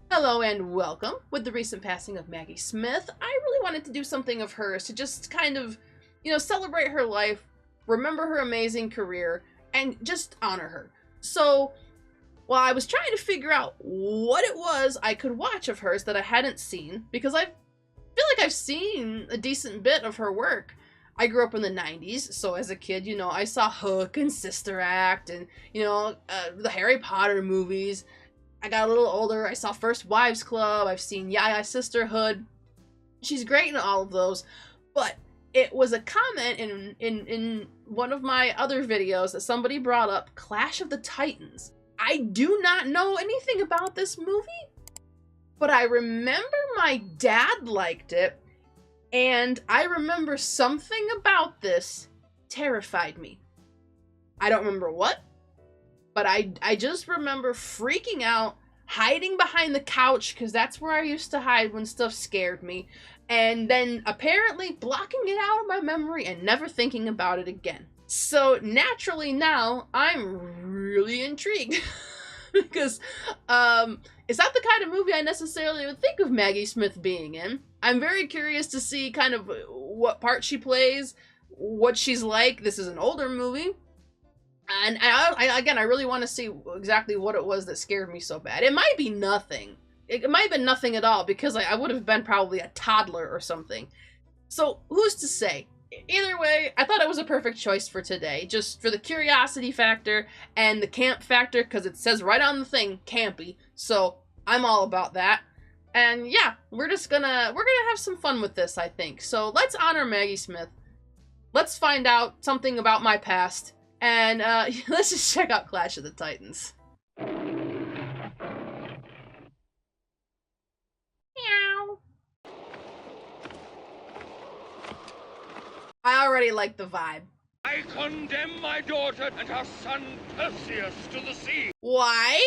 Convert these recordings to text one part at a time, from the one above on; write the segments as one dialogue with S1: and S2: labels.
S1: Hello and welcome. With the recent passing of Maggie Smith, I really wanted to do something of hers to just kind of, celebrate her life, remember her amazing career, and just honor her. So, while I was trying to figure out what it was I could watch of hers that I hadn't seen, because I feel like I've seen a decent bit of her work. I grew up in the 90s, so as a kid, I saw Hook and Sister Act and, the Harry Potter movies. I got a little older, I saw First Wives Club, I've seen Yaya Sisterhood. She's great in all of those, but it was a comment in one of my other videos that somebody brought up Clash of the Titans. I do not know anything about this movie, but I remember my dad liked it, and I remember something about this terrified me. I don't remember what, but I just remember freaking out, hiding behind the couch, because that's where I used to hide when stuff scared me, and then apparently blocking it out of my memory and never thinking about it again. So naturally now, I'm really intrigued, because it's not the kind of movie I necessarily would think of Maggie Smith being in. I'm very curious to see kind of what part she plays, what she's like. This is an older movie. And I really want to see exactly what it was that scared me so bad. It might be nothing. It might have been nothing at all, because I would have been probably a toddler or something. So, who's to say? Either way, I thought it was a perfect choice for today, just for the curiosity factor and the camp factor, because it says right on the thing, campy. So, I'm all about that. And yeah, we're gonna have some fun with this, I think. So, let's honor Maggie Smith. Let's find out something about my past. And let's just check out Clash of the Titans. Meow. I already like the vibe.
S2: I condemn my daughter and her son Perseus to the sea.
S1: Why?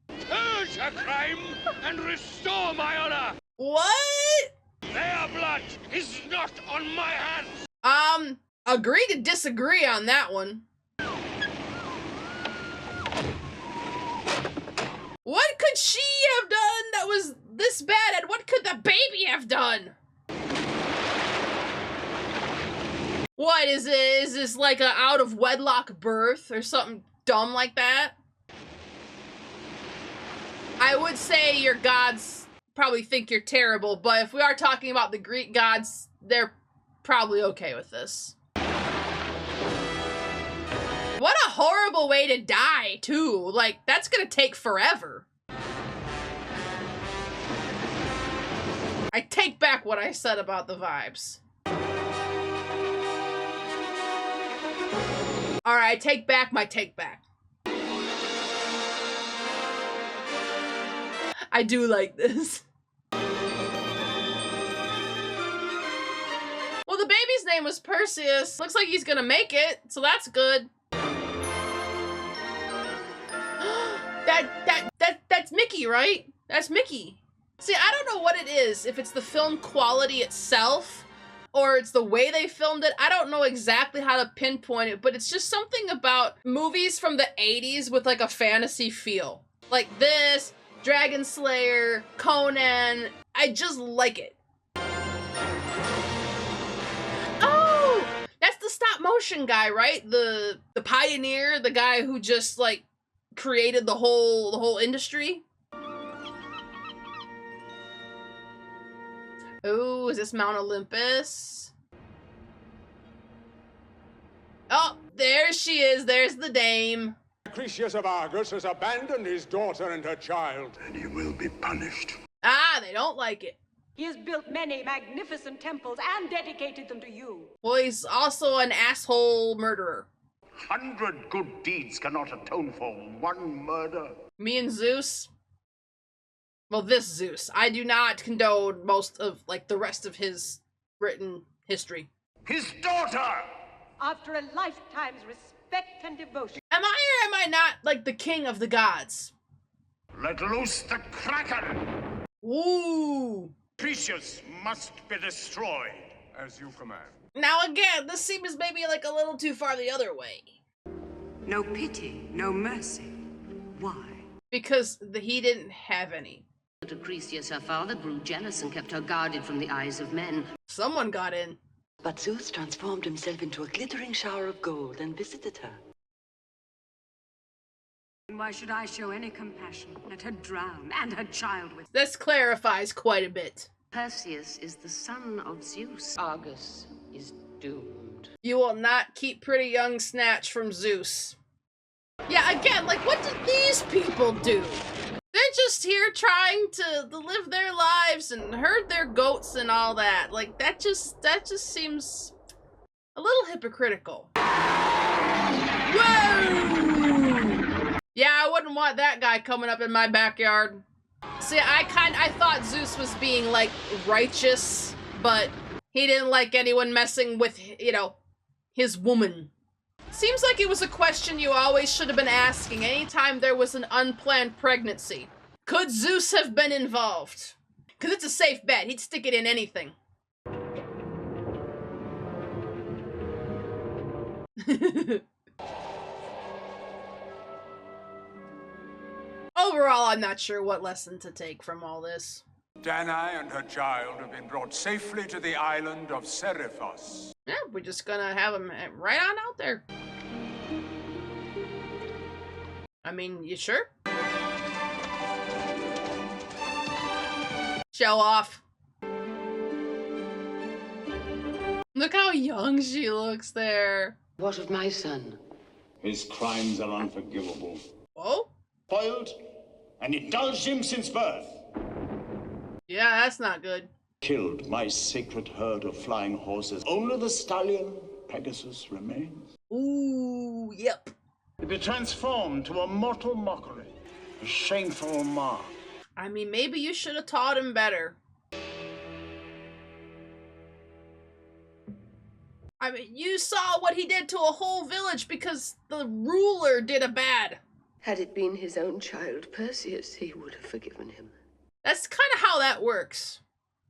S2: Purge her crime and restore my honor.
S1: What?
S2: Their blood is not on my hands.
S1: Agree to disagree on that one. What could she have done that was this bad, and what could the baby have done? What is it? Is this like a out of wedlock birth or something dumb like that? I would say your gods probably think you're terrible, but if we are talking about the Greek gods, they're probably okay with this. What a horrible way to die, too. Like, that's gonna take forever. I take back what I said about the vibes. Alright, I take back my take back. I do like this. Well, the baby's name was Perseus. Looks like he's gonna make it, so that's good. That's Mickey, right? That's Mickey. See, I don't know what it is, if it's the film quality itself, or it's the way they filmed it. I don't know exactly how to pinpoint it, but it's just something about movies from the 80s with like a fantasy feel. Like this, Dragon Slayer, Conan, I just like it. Oh! That's the stop motion guy, right? The pioneer, the guy who just like created the whole industry. Oh, is this Mount Olympus? Oh, there she is. There's the dame.
S3: Cretius of Argos has abandoned his daughter and her child.
S4: And he will be punished.
S1: Ah, they don't like it.
S5: He has built many magnificent temples and dedicated them to you.
S1: Well, he's also an asshole murderer.
S4: 100 good deeds cannot atone for one murder.
S1: Me and Zeus. Well, this Zeus. I do not condone most of, like, the rest of his written history.
S4: His daughter!
S5: After a lifetime's respect and devotion.
S1: Am I or am I not, like, the king of the gods?
S4: Let loose the Kraken!
S1: Ooh.
S4: Cretius must be destroyed.
S3: As you command.
S1: Now again, this seems maybe like a little too far the other way.
S6: No pity, no mercy. Why?
S1: Because he didn't have any.
S6: But Acrisius, her father, grew jealous and kept her guarded from the eyes of men.
S1: Someone got in.
S7: But Zeus transformed himself into a glittering shower of gold and visited her.
S5: Why should I show any compassion? Let her drown, and her child with...
S1: This clarifies quite a bit.
S6: Perseus is the son of Zeus. Argus is doomed.
S1: You will not keep pretty young Snatch from Zeus. Yeah, again, like, what did these people do? They're just here trying to live their lives and herd their goats and all that. Like, that just seems a little hypocritical. Whoa! Yeah, I wouldn't want that guy coming up in my backyard. See, I thought Zeus was being, like, righteous, but he didn't like anyone messing with, you know, his woman. Seems like it was a question you always should have been asking anytime there was an unplanned pregnancy. Could Zeus have been involved? Because it's a safe bet. He'd stick it in anything. Overall, I'm not sure what lesson to take from all this.
S3: Danae and her child have been brought safely to the island of Seriphos.
S1: Yeah, we're just gonna have them right on out there. I mean, you sure? Show off. Look how young she looks there.
S6: What of my son?
S4: His crimes are unforgivable.
S1: Whoa?
S4: Spoiled and indulged him since birth.
S1: Yeah, that's not good.
S4: Killed my sacred herd of flying horses. Only the stallion, Pegasus, remains.
S1: Ooh, yep.
S4: To be transformed to a mortal mockery. A shameful mark.
S1: I mean, maybe you should have taught him better. I mean, you saw what he did to a whole village because the ruler did a bad.
S6: Had it been his own child, Perseus, he would have forgiven him.
S1: That's kind of how that works.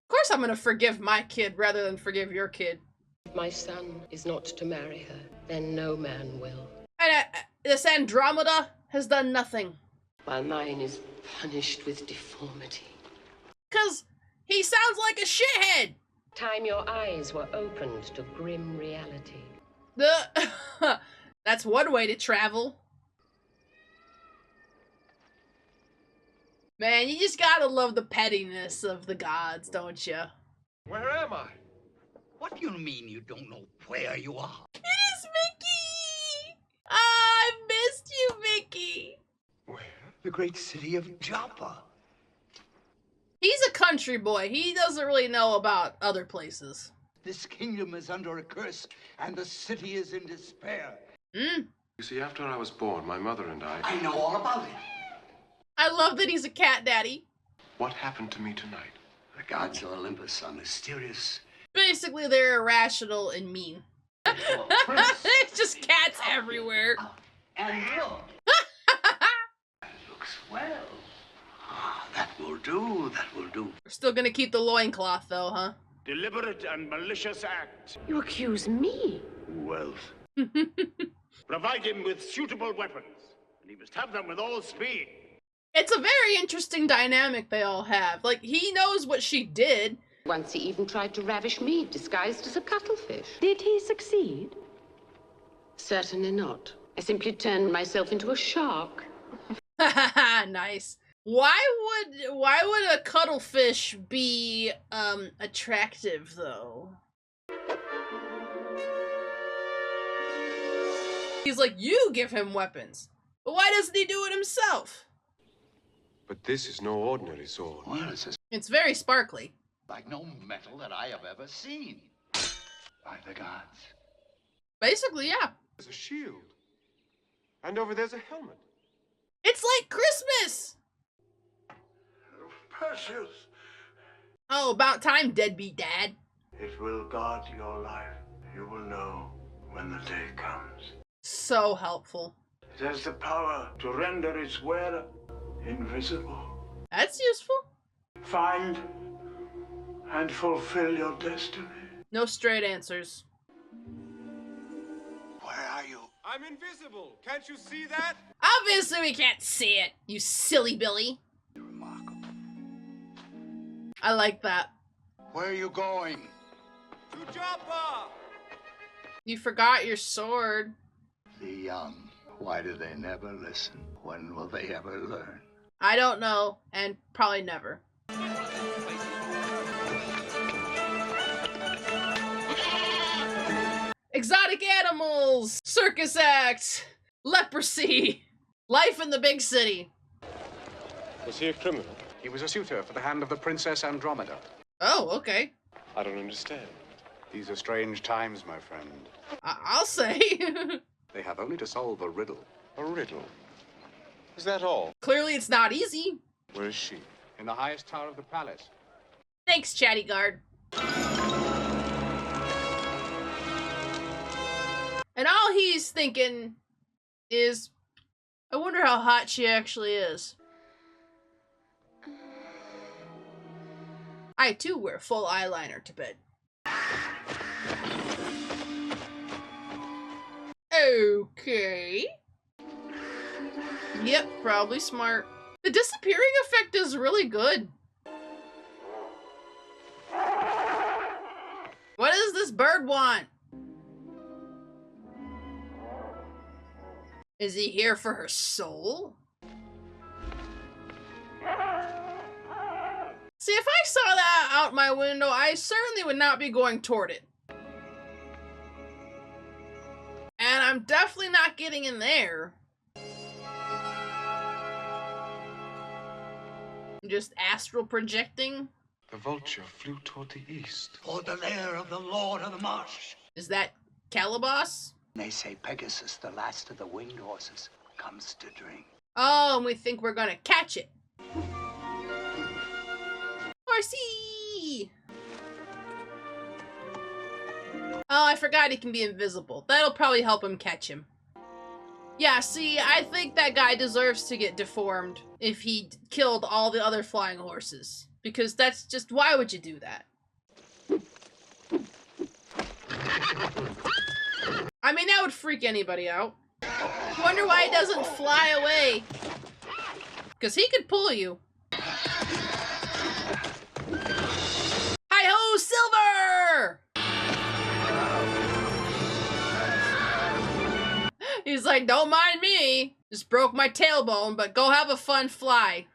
S1: Of course I'm gonna forgive my kid rather than forgive your kid.
S6: If my son is not to marry her, then no man will.
S1: And this Andromeda has done nothing.
S6: While mine is punished with deformity.
S1: 'Cause he sounds like a shithead.
S6: Time your eyes were opened to grim reality.
S1: That's one way to travel. Man, you just gotta love the pettiness of the gods, don't you?
S2: Where am I?
S8: What do you mean you don't know where you are?
S1: It is Mickey! I missed you, Mickey!
S8: Where? The great city of Joppa.
S1: He's a country boy. He doesn't really know about other places.
S8: This kingdom is under a curse, and the city is in despair.
S1: Hmm?
S9: You see, after I was born, my mother and
S8: I know all about it.
S1: I love that he's a cat daddy.
S9: What happened to me tonight?
S8: The gods of Olympus are mysterious.
S1: Basically, they're irrational and mean. It's just cats everywhere.
S8: And look. That looks well. Ah, that will do, that will do.
S1: We're still gonna keep the loincloth, though, huh?
S4: Deliberate and malicious act.
S6: You accuse me?
S4: Wealth. Provide him with suitable weapons, and he must have them with all speed.
S1: It's a very interesting dynamic they all have. Like, he knows what she did.
S6: Once he even tried to ravish me, disguised as a cuttlefish.
S5: Did he succeed?
S6: Certainly not. I simply turned myself into a shark.
S1: Nice. Why would a cuttlefish be attractive though? He's like, you give him weapons. But why doesn't he do it himself?
S9: But this is no ordinary sword.
S8: Well,
S1: It's very sparkly.
S8: like no metal that I have ever seen. By the gods.
S1: Basically, yeah.
S9: There's a shield. And over there's a helmet.
S1: It's like Christmas!
S4: Perseus,
S1: Oh, about time, deadbeat dad.
S4: it will guard your life. You will know when the day comes.
S1: So helpful.
S4: It has the power to render its wearer invisible.
S1: That's useful.
S4: Find and fulfill your destiny.
S1: No straight answers.
S8: Where are you?
S2: I'm invisible. Can't you see that?
S1: Obviously we can't see it, you silly Billy.
S8: Remarkable.
S1: I like that.
S8: Where are you going?
S3: To Joppa!
S1: You forgot your sword.
S8: The young. Why do they never listen? When will they ever learn?
S1: I don't know, and probably never. Exotic animals, circus act, leprosy, life in the big city.
S9: Was he a criminal?
S10: He was a suitor for the hand of the Princess Andromeda.
S1: Oh, okay.
S9: I don't understand.
S10: These are strange times, my friend.
S1: I'll say.
S10: They have only to solve a riddle.
S9: A riddle. Is that all?
S1: Clearly it's not easy.
S9: Where is she?
S10: In the highest tower of the palace.
S1: Thanks, Chatty Guard. And all he's thinking is, I wonder how hot she actually is. I too wear full eyeliner to bed. Okay. Yep, probably smart. The disappearing effect is really good. What does this bird want? Is he here for her soul? See, if I saw that out my window, I certainly would not be going toward it. And I'm definitely not getting in there. Just astral projecting.
S9: The vulture flew toward the east.
S8: For the lair of the Lord of the Marsh.
S1: Is that Calabas?
S8: They say Pegasus, the last of the winged horses, comes to drink.
S1: Oh, and we think we're gonna catch it. Horsey! Oh, I forgot he can be invisible. That'll probably help him catch him. Yeah, see, I think that guy deserves to get deformed if he killed all the other flying horses. Because that's just, why would you do that? I mean, that would freak anybody out. Wonder why he doesn't fly away. Because he could pull you. Hi-ho, Silver! He's like, don't mind me. Just broke my tailbone, but go have a fun fly.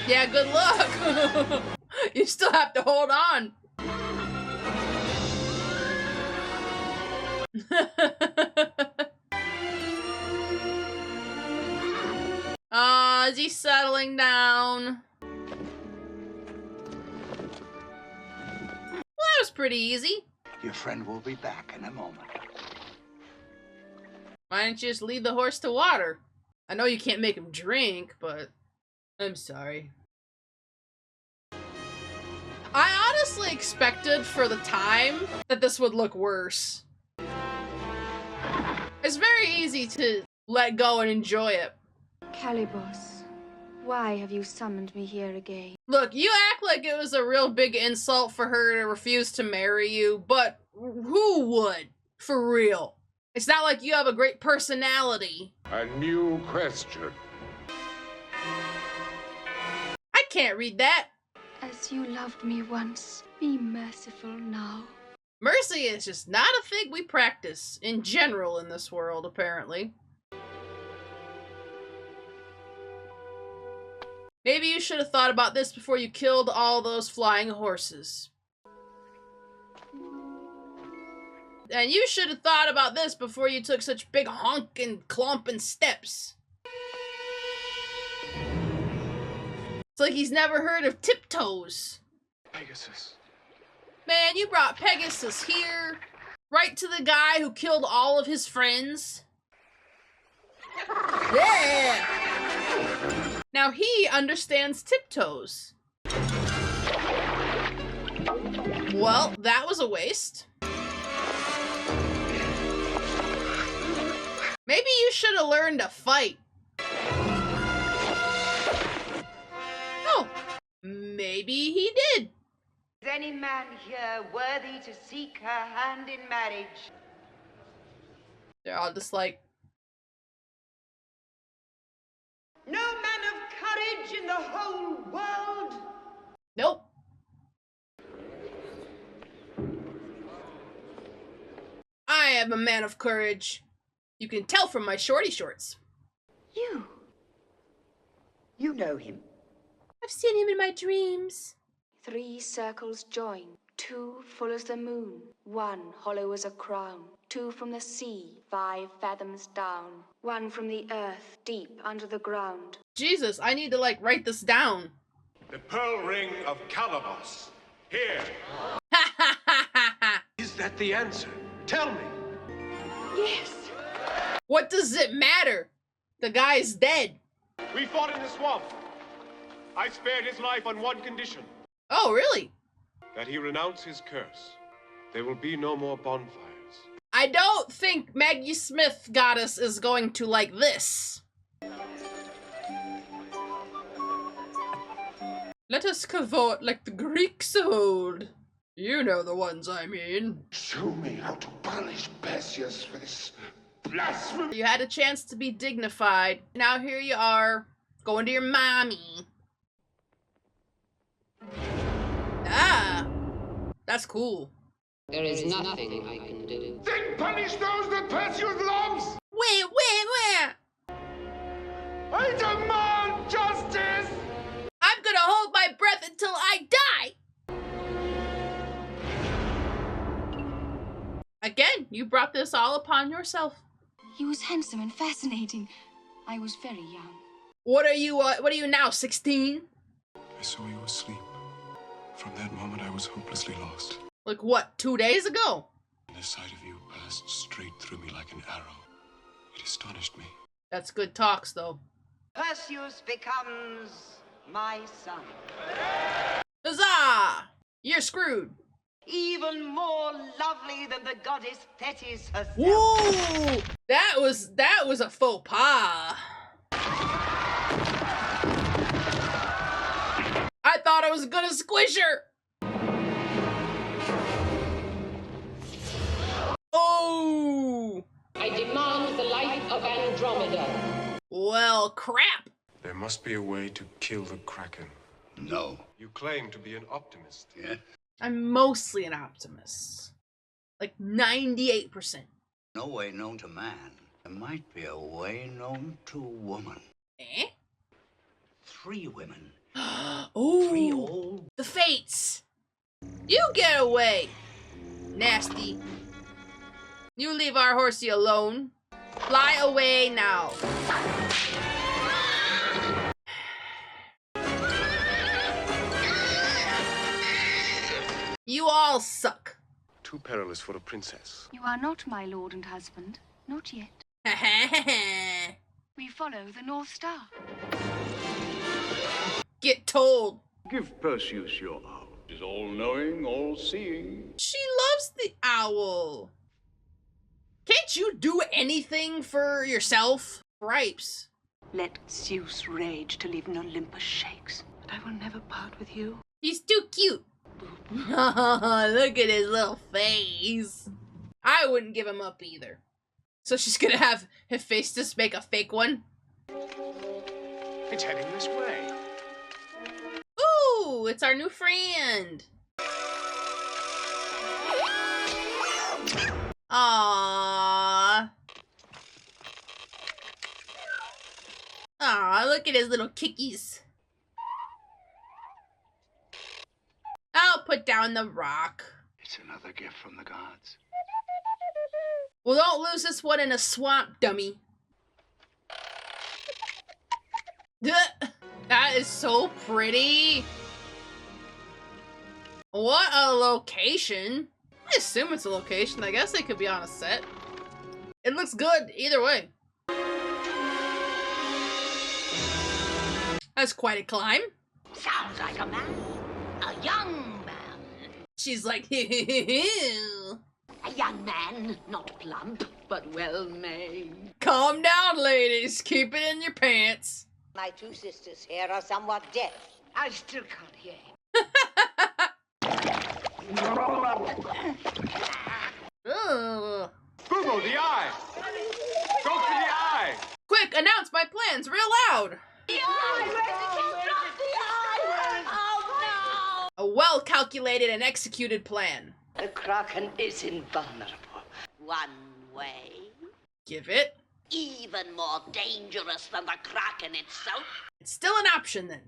S1: Yeah, good luck. You still have to hold on. Is he settling down? Well, that was pretty easy.
S8: Your friend will be back in a moment.
S1: Why don't you just lead the horse to water? I know you can't make him drink, but I'm sorry. I honestly expected for the time that this would look worse. It's very easy to let go and enjoy it.
S11: Calibos, why have you summoned me here again?
S1: Look, you act like it was a real big insult for her to refuse to marry you, but who would? For real. It's not like you have a great personality.
S2: A new question.
S1: I can't read that.
S11: As you loved me once, be merciful now.
S1: Mercy is just not a thing we practice in general in this world, apparently. Maybe you should have thought about this before you killed all those flying horses. And you should have thought about this before you took such big honking, clomping steps. It's like he's never heard of tiptoes.
S9: Pegasus.
S1: Man, you brought Pegasus here, right to the guy who killed all of his friends. Yeah! Now he understands tiptoes. Well, that was a waste. Maybe you should have learned to fight. Oh, maybe he did.
S6: Is any man here worthy to seek her hand in marriage?
S1: They're all just like...
S6: No man of courage in the whole world?
S1: Nope. I am a man of courage. You can tell from my shorty shorts.
S6: You know him.
S1: I've seen him in my dreams.
S11: 3 circles join, 2 full as the moon, 1 hollow as a crown, 2 from the sea, 5 fathoms down, 1 from the earth, deep under the ground.
S1: Jesus, I need to like write this down.
S9: The pearl ring of Calabos. Here. Is that the answer? Tell me.
S11: Yes!
S1: What does it matter? The guy's dead.
S9: We fought in the swamp. I spared his life on one condition.
S1: Oh, really?
S9: That he renounce his curse. There will be no more bonfires.
S1: I don't think Maggie Smith goddess is going to like this. Let us cavort like the Greeks of old. You know the ones I mean.
S4: Show me how to punish Perseus for this blasphemy.
S1: You had a chance to be dignified. Now here you are, going to your mommy. Ah, that's cool.
S6: There is nothing I can do.
S4: Then punish those that Perseus loves!
S1: Where?
S4: I demand justice!
S1: I'm gonna hold my breath until I die! Again, you brought this all upon yourself.
S11: He was handsome and fascinating. I was very young.
S1: What are you now, 16?
S3: I saw you asleep. From that moment, I was hopelessly lost.
S1: Like what, 2 days ago?
S3: And the sight of you passed straight through me like an arrow. It astonished me.
S1: That's good talks, though.
S6: Perseus becomes my son.
S1: Huzzah! You're screwed.
S6: Even more lovely than the goddess Thetis herself.
S1: Woo! That was a faux pas. I thought I was gonna squish her. Oh!
S6: I demand the life of Andromeda.
S1: Well, crap.
S3: There must be a way to kill the Kraken.
S8: No.
S9: You claim to be an optimist.
S8: Yeah?
S1: I'm mostly an optimist. Like 98%.
S8: No way known to man. There might be a way known to woman.
S1: Eh?
S8: 3 women.
S1: Ooh,
S8: 3 old.
S1: the fates. You get away, nasty. You leave our horsey alone. Fly away now. You all suck.
S9: Too perilous for a princess.
S11: You are not my lord and husband. Not yet. We follow the North Star.
S1: Get told.
S4: Give Perseus your owl. He's all-knowing, all-seeing.
S1: She loves the owl. Can't you do anything for yourself? Gripes.
S7: Let Zeus rage till even Olympus shakes. But I will never part with you.
S1: He's too cute. Look at his little face. I wouldn't give him up either. So she's gonna have Hephaestus make a fake one?
S10: It's heading this way.
S1: Ooh, it's our new friend. Aww. Aw, look at his little kickies. I'll put down the rock.
S8: It's another gift from the gods.
S1: Well, don't lose this one in a swamp, dummy. That is so pretty. What a location. I assume it's a location. I guess they could be on a set. It looks good either way. That's quite a climb.
S6: Sounds like a man. A young man.
S1: She's like,
S6: A young man, not plump, but well-made.
S1: calm down, ladies. Keep it in your pants.
S6: My 2 sisters here are somewhat deaf. I still can't hear.
S1: Ugh.
S9: Google, the eye! Go for the eye!
S1: Quick, announce my plans real loud.
S6: Yeah,
S1: well-calculated and executed plan.
S7: The Kraken is invulnerable.
S6: One way.
S1: Give it.
S6: Even more dangerous than the Kraken itself.
S1: It's still an option, then.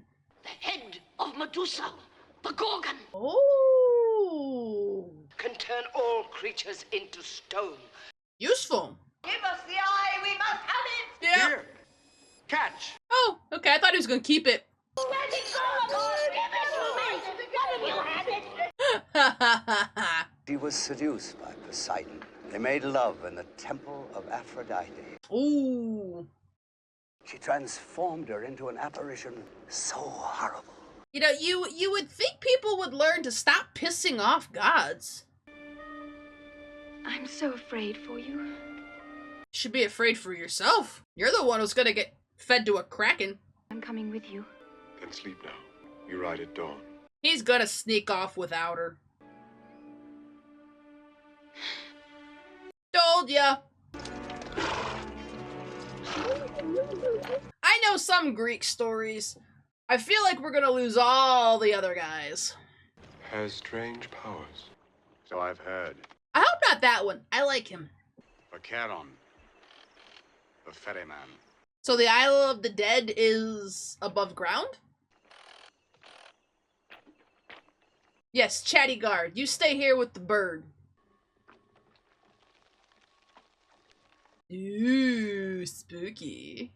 S7: The head of Medusa, the Gorgon,
S1: Oh.
S7: can turn all creatures into stone.
S1: Useful.
S7: Give us the eye, we must have it!
S1: Yeah.
S9: Here. Catch.
S1: Oh, okay, I thought he was gonna keep it.
S7: Let it go! Give it to me! Let you have it!
S1: Ha ha ha ha.
S8: She was seduced by Poseidon. They made love in the temple of Aphrodite.
S1: Ooh.
S8: She transformed her into an apparition so horrible.
S1: You know, you would think people would learn to stop pissing off gods.
S11: I'm so afraid for you.
S1: You should be afraid for yourself. You're the one who's gonna get fed to a kraken.
S11: I'm coming with you.
S9: Then sleep now. You ride at dawn.
S1: He's gonna sneak off without her. Told ya. I know some Greek stories. I feel like we're gonna lose all the other guys.
S9: Has strange powers. So I've heard.
S1: I hope not that one. I like him.
S9: Acheron, the ferryman.
S1: So the Isle of the Dead is above ground? Yes, Chatty Guard. You stay here with the bird. Ooh, spooky.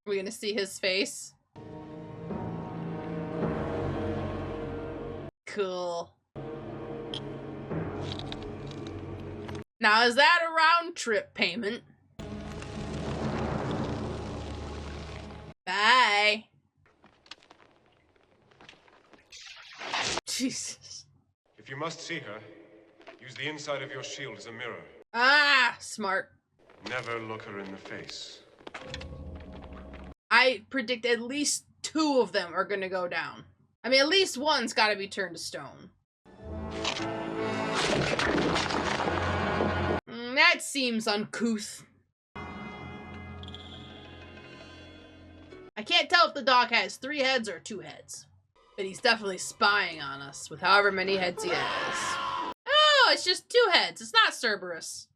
S1: We're gonna see his face. Cool. Now, is that a round trip payment? Bye. Jesus.
S9: If you must see her, use the inside of your shield as a mirror.
S1: Ah, smart.
S9: Never look her in the face.
S1: I predict at least 2 of them are gonna go down. I mean, at least one's gotta be turned to stone. That seems uncouth. I can't tell if the dog has 3 heads or 2 heads. But he's definitely spying on us with however many heads he has. Oh, it's just 2 heads. It's not Cerberus.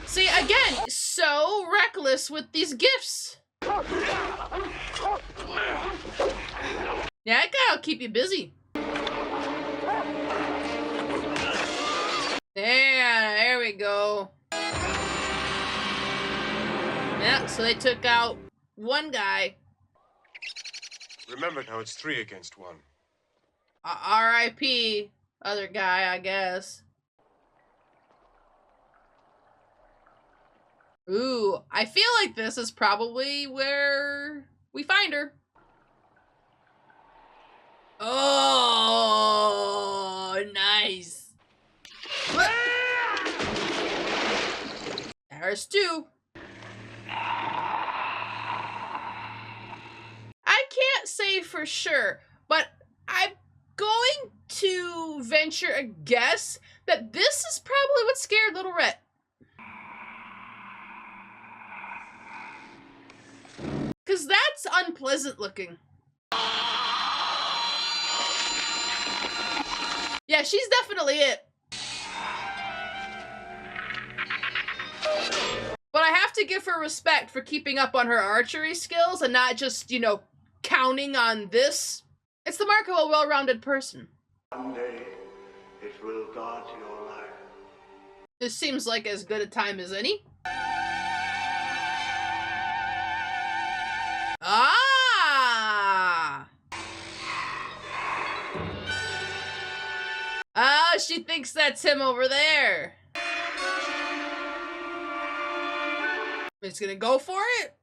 S1: See, again, so reckless with these gifts. Yeah, that guy'll keep you busy. There we go. Yeah, so they took out 1 guy.
S9: Remember now, it's 3 against 1.
S1: R.I.P. other guy, I guess. Ooh, I feel like this is probably where we find her. Oh, nice. There's 2. I can't say for sure, but I'm going to venture a guess that this is probably what scared Little Rhett. Because that's unpleasant looking. Yeah, she's definitely it. But I have to give her respect for keeping up on her archery skills and not just, you know, counting on this. It's the mark of a well-rounded person.
S4: One day, it will guard your life.
S1: This seems like as good a time as any. Ah! Ah, she thinks that's him over there. He's gonna go for it.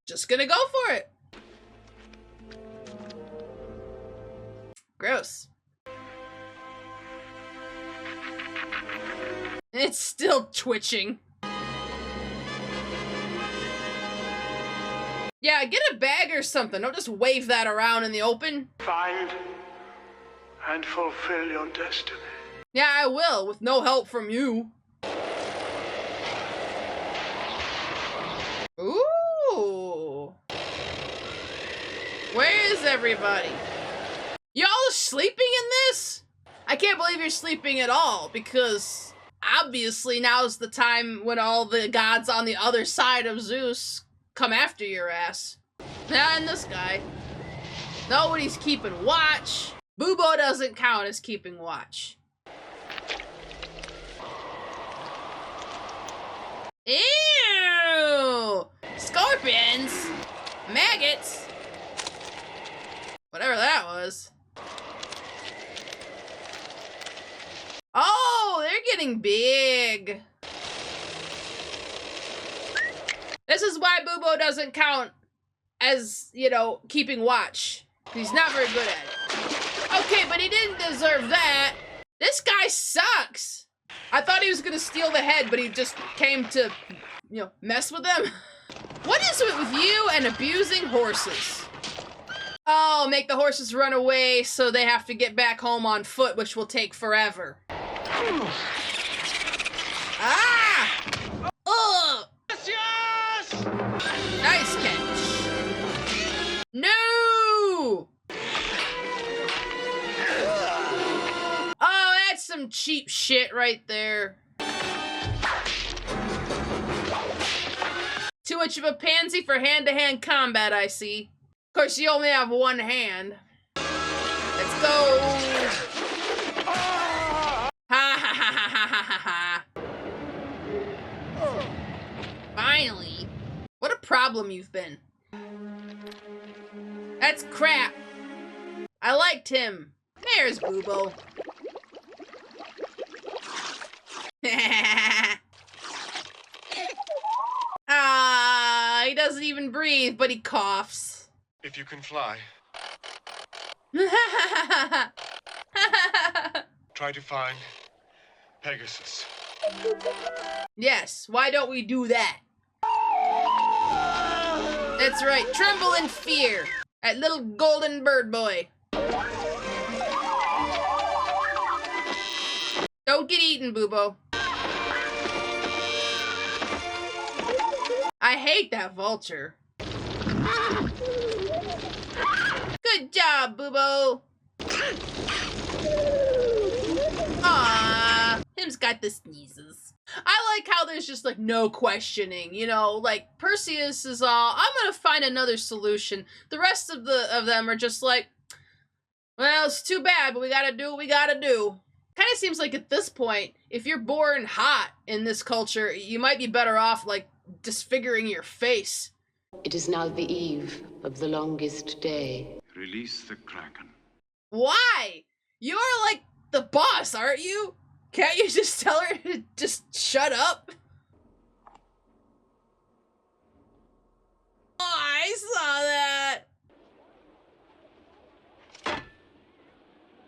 S1: Just gonna go for it. Gross. It's still twitching. Yeah, get a bag or something. Don't just wave that around in the open.
S4: Find and fulfill your destiny.
S1: Yeah, I will, with no help from you. Ooh. Where is everybody? Y'all are sleeping in this? I can't believe you're sleeping at all, because obviously now's the time when all the gods on the other side of Zeus come after your ass. And this guy. Nobody's keeping watch. Bubo doesn't count as keeping watch. Ew! Scorpions! Maggots! Whatever that was. Oh, they're getting big. This is why Bubo doesn't count as, you know, keeping watch. He's not very good at it. Okay, but he didn't deserve that. This guy sucks. I thought he was gonna steal the head, but he just came to, you know, mess with them. What is it with you and abusing horses? Oh, make the horses run away so they have to get back home on foot, which will take forever. Ah! Ugh! Nice catch. No! Oh, that's some cheap shit right there. Too much of a pansy for hand-to-hand combat, I see. Of course, you only have one hand. Let's go! Ha ha ha ha ha ha ha. Finally. What a problem you've been. That's crap. I liked him. There's Bubo. Ah, he doesn't even breathe, but he coughs.
S9: If you can fly, try to find Pegasus.
S1: Yes, why don't we do that? That's right, tremble in fear at little golden bird boy. Don't get eaten, Bubo. I hate that vulture. Good job, Bubo. Aww, him's got the sneezes. I like how there's just like no questioning, you know, like Perseus is all, I'm gonna find another solution. The rest of them are just like, well, it's too bad, but we gotta do what we gotta do. Kind of seems like at this point, if you're born hot in this culture, you might be better off like disfiguring your face.
S6: It is now the eve of the longest day.
S8: Release the Kraken.
S1: Why? You're like the boss, aren't you? Can't you just tell her to just shut up? Oh, I saw that. I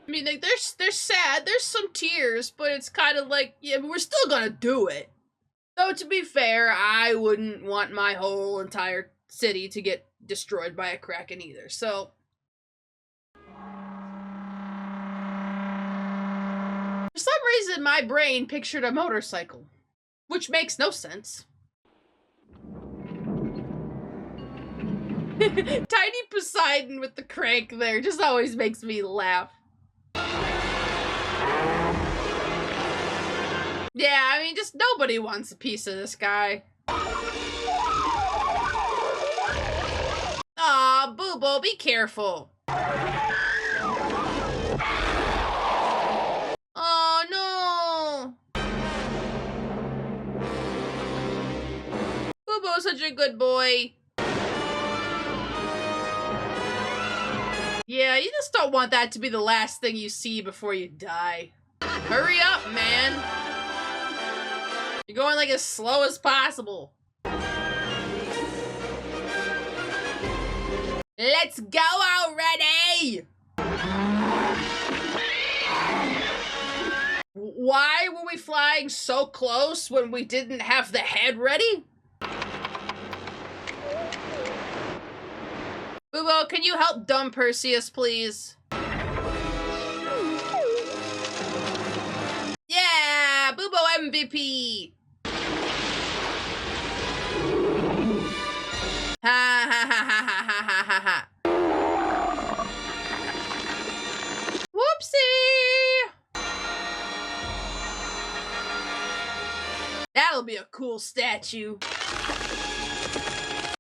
S1: mean, like, they're sad. There's some tears, but it's kind of like, yeah, but we're still gonna do it. Though, to be fair, I wouldn't want my whole entire city to get destroyed by a Kraken either, so... For some reason, my brain pictured a motorcycle, which makes no sense. Tiny Poseidon with the crank there just always makes me laugh. Yeah, I mean, just nobody wants a piece of this guy. Aw, Bubo, be careful. Oh, no. Bubo's such a good boy. Yeah, you just don't want that to be the last thing you see before you die. Hurry up, man. You're going like as slow as possible. Let's go already! Why were we flying so close when we didn't have the head ready? Bubo, can you help dumb Perseus, please? Yeah! Bubo MVP! Ha ha ha ha ha ha ha ha ha. Whoopsie! That'll be a cool statue.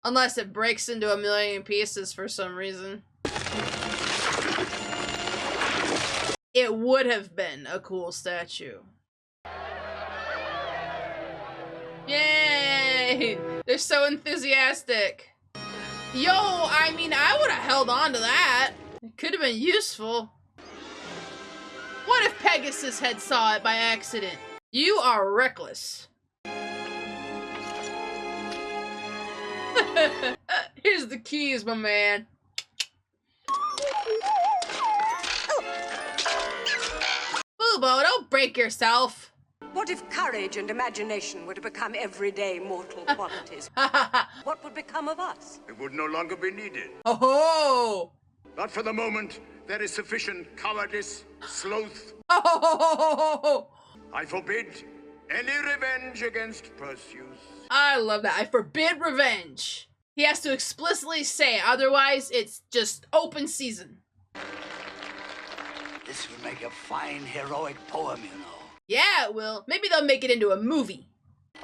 S1: Unless it breaks into a million pieces for some reason. It would have been a cool statue. Yay! They're so enthusiastic. Yo, I mean, I would have held on to that. It could have been useful. What if Pegasus had saw it by accident? You are reckless. Here's the keys, my man. Boobo, don't break yourself.
S5: What if courage and imagination were to become everyday mortal qualities? What would become of us?
S4: It would no longer be needed.
S1: Oh!
S4: But for the moment, there is sufficient cowardice, sloth.
S1: Oh!
S4: I forbid any revenge against Perseus.
S1: I love that. I forbid revenge. He has to explicitly say, otherwise it's just open season.
S8: This will make a fine heroic poem, you know.
S1: Yeah, it will. Maybe they'll make it into a movie.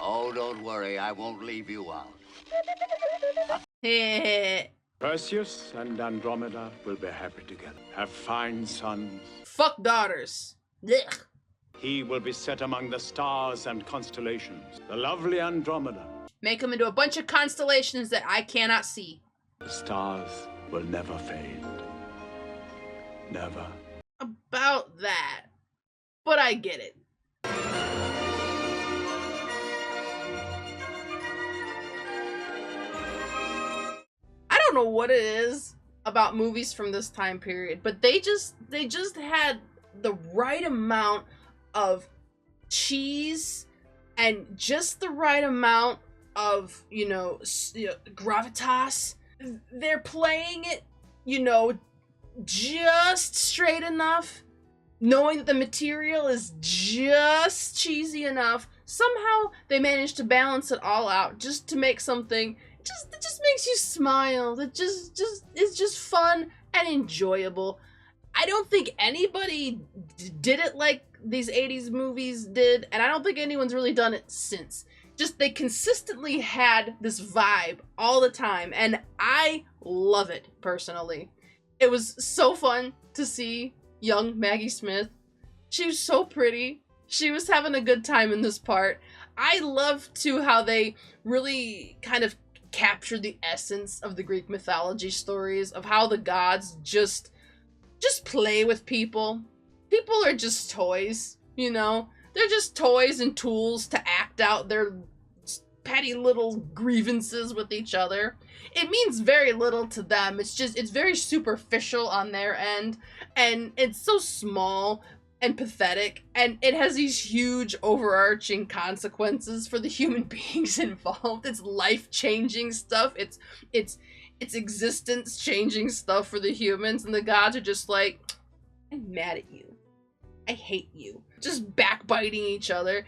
S8: Oh, don't worry, I won't leave you out.
S9: Perseus and Andromeda will be happy together, have fine sons.
S1: Fuck daughters. Ugh.
S9: He will be set among the stars and constellations, the lovely Andromeda.
S1: Make them into a bunch of constellations that I cannot see.
S9: The stars will never fade. Never.
S1: About that. But I get it. I don't know what it is about movies from this time period, but they just had the right amount of cheese and just the right amount of, gravitas. They're playing it, just straight enough, knowing that the material is just cheesy enough. Somehow they managed to balance it all out just to make something that just makes you smile. That just is just fun and enjoyable. I don't think anybody did it like these 80s movies did, and I don't think anyone's really done it since. Just they consistently had this vibe all the time, and I love it personally. It was so fun to see young Maggie Smith. She was so pretty. She was having a good time in this part. I love too how they really kind of captured the essence of the Greek mythology stories, of how the gods just play with people. People are just toys, They're just toys and tools to act out their petty little grievances with each other. It means very little to them. It's very superficial on their end, and it's so small and pathetic, and it has these huge overarching consequences for the human beings involved. It's life-changing stuff. It's existence-changing stuff for the humans, and the gods are just like, I'm mad at you. I hate you. Just backbiting each other.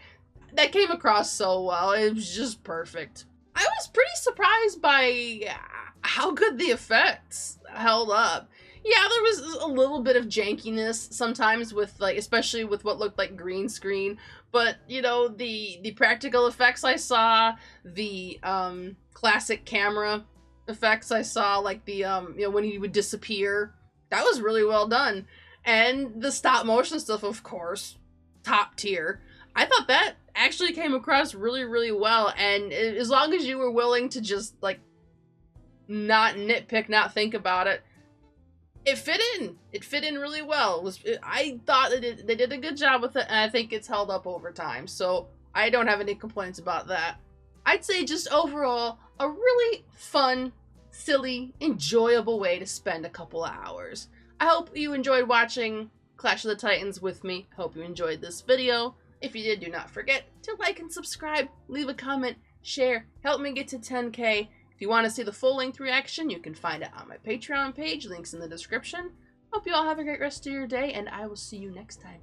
S1: That came across so well. It was just perfect. I was pretty surprised by how good the effects held up. Yeah, there was a little bit of jankiness sometimes with, especially with what looked like green screen. But, the practical effects I saw, the classic camera effects I saw, like the, when he would disappear, that was really well done. And the stop motion stuff, of course, top tier. I thought that actually came across really, really well. And as long as you were willing to just, not nitpick, not think about it, it fit in. It fit in really well. I thought that they did a good job with it, and I think it's held up over time. So I don't have any complaints about that. I'd say just overall, a really fun, silly, enjoyable way to spend a couple of hours. I hope you enjoyed watching Clash of the Titans with me. Hope you enjoyed this video. If you did, do not forget to like and subscribe, leave a comment, share, help me get to 10K. If you want to see the full-length reaction, you can find it on my Patreon page, links in the description. Hope you all have a great rest of your day, and I will see you next time.